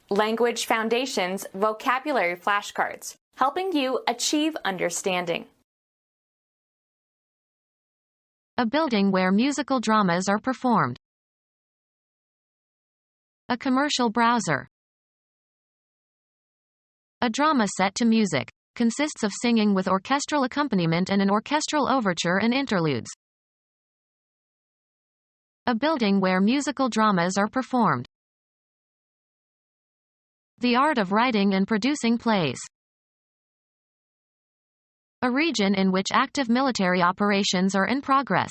Language Foundations Vocabulary Flashcards, helping you achieve understanding. A building where musical dramas are performed. A commercial browser. A drama set to music consists of singing with orchestral accompaniment and an orchestral overture and interludes. A building where musical dramas are performed. The art of writing and producing plays. A region in which active military operations are in progress.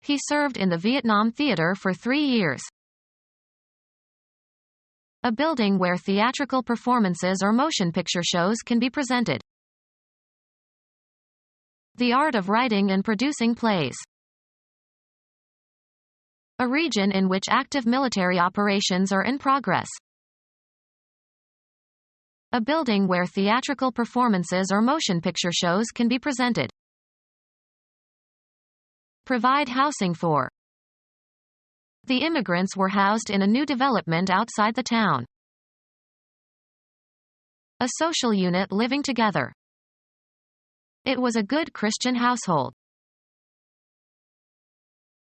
He served in the Vietnam Theater for 3 years. A building where theatrical performances or motion picture shows can be presented. The art of writing and producing plays. A region in which active military operations are in progress. A building where theatrical performances or motion picture shows can be presented. Provide housing for. The immigrants were housed in a new development outside the town. A social unit living together. It was a good Christian household.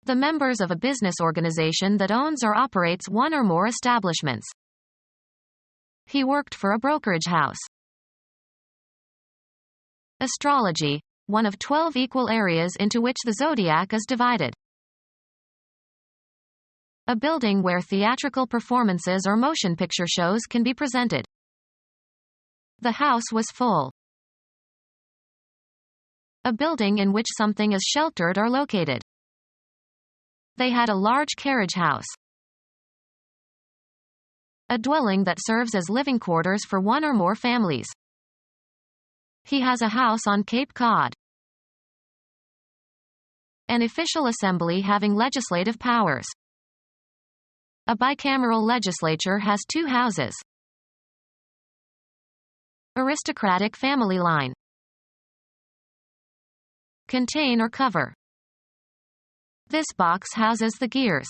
The members of a business organization that owns or operates one or more establishments. He worked for a brokerage house. Astrology, one of 12 equal areas into which the zodiac is divided. A building where theatrical performances or motion picture shows can be presented. The house was full. A building in which something is sheltered or located. They had a large carriage house. A dwelling that serves as living quarters for one or more families. He has a house on Cape Cod. An official assembly having legislative powers. A bicameral legislature has 2 houses. Aristocratic family line. Contain or cover. This box houses the gears.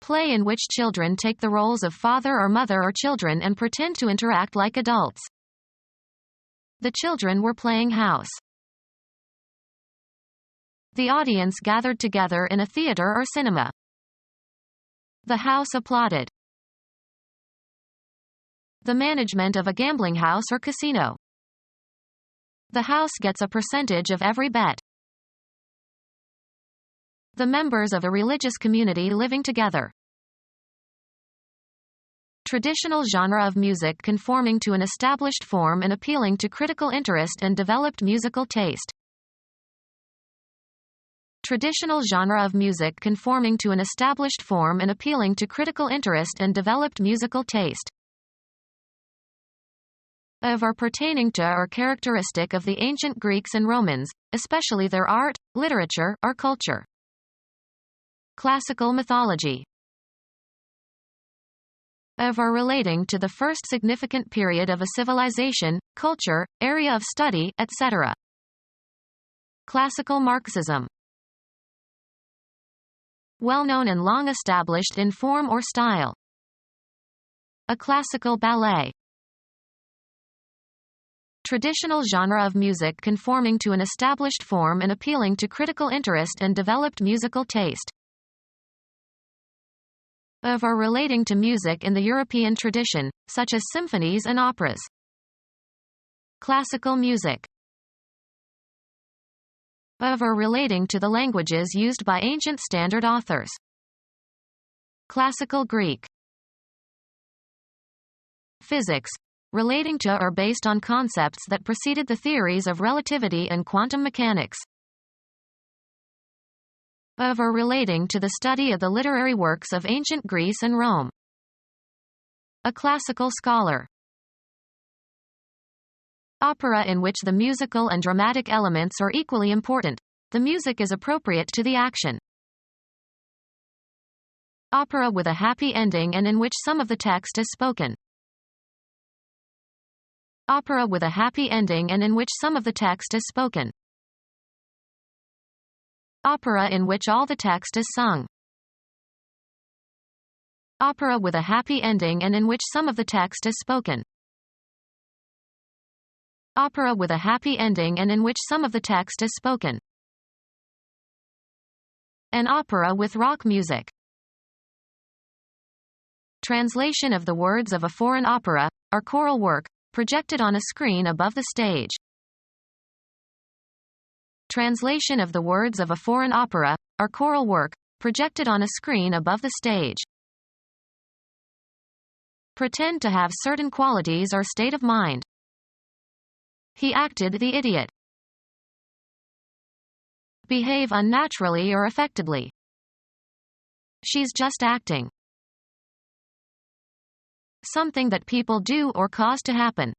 Play in which children take the roles of father or mother or children and pretend to interact like adults. The children were playing house. The audience gathered together in a theater or cinema. The house applauded. The management of a gambling house or casino. The house gets a percentage of every bet. The members of a religious community living together. Traditional genre of music conforming to an established form and appealing to critical interest and developed musical taste. Traditional genre of music conforming to an established form and appealing to critical interest and developed musical taste. Of or pertaining to or characteristic of the ancient Greeks and Romans, especially their art, literature, or culture. Classical mythology. Of or relating to the first significant period of a civilization, culture, area of study, etc. Classical Marxism. Well-known and long established in form or style. A classical ballet. Traditional genre of music conforming to an established form and appealing to critical interest and developed musical taste. Of or relating to music in the European tradition, such as symphonies and operas. Classical music. Of or relating to the languages used by ancient standard authors. Classical Greek. Physics, relating to or based on concepts that preceded the theories of relativity and quantum mechanics. Of or relating to the study of the literary works of ancient Greece and Rome. A classical scholar. Opera in which the musical and dramatic elements are equally important. The music is appropriate to the action. Opera with a happy ending and in which some of the text is spoken. Opera with a happy ending and in which some of the text is spoken. Opera in which all the text is sung. Opera with a happy ending and in which some of the text is spoken. Opera with a happy ending and in which some of the text is spoken. An opera with rock music. Translation of the words of a foreign opera, or choral work, projected on a screen above the stage. Translation of the words of a foreign opera, or choral work, projected on a screen above the stage. Pretend to have certain qualities or state of mind. He acted the idiot. Behave unnaturally or affectedly. She's just acting. Something that people do or cause to happen.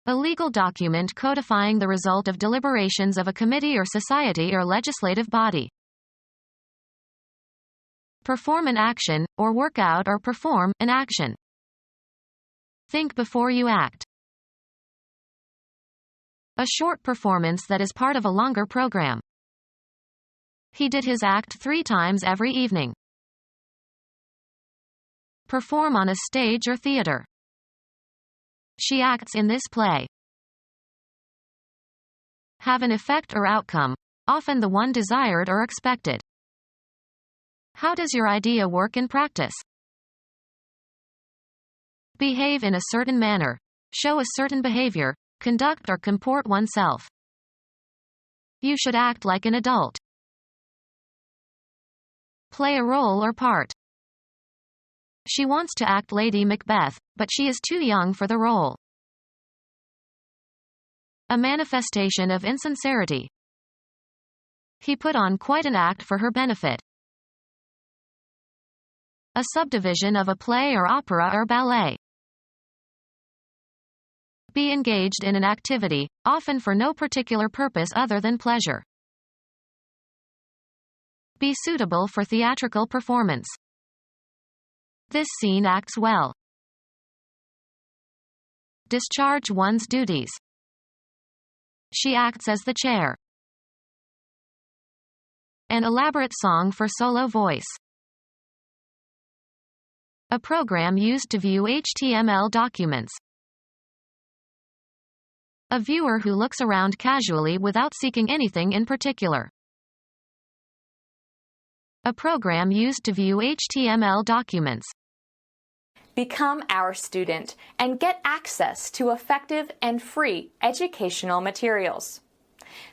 A legal document codifying the result of deliberations of a committee or society or legislative body. Perform an action, or work out or perform an action. Think before you act. A short performance that is part of a longer program. He did his act 3 times every evening. Perform on a stage or theater. She acts in this play. Have an effect or outcome, often the one desired or expected. How does your idea work in practice? Behave in a certain manner. Show a certain behavior. Conduct or comport oneself. You should act like an adult. Play a role or part. She wants to act Lady Macbeth, but she is too young for the role. A manifestation of insincerity. He put on quite an act for her benefit. A subdivision of a play or opera or ballet. Be engaged in an activity, often for no particular purpose other than pleasure. Be suitable for theatrical performance. This scene acts well. Discharge one's duties. She acts as the chair. An elaborate song for solo voice. A program used to view HTML documents. A viewer who looks around casually without seeking anything in particular. A program used to view HTML documents. Become our student and get access to effective and free educational materials.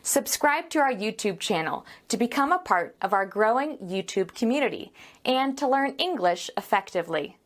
Subscribe to our YouTube channel to become a part of our growing YouTube community and to learn English effectively.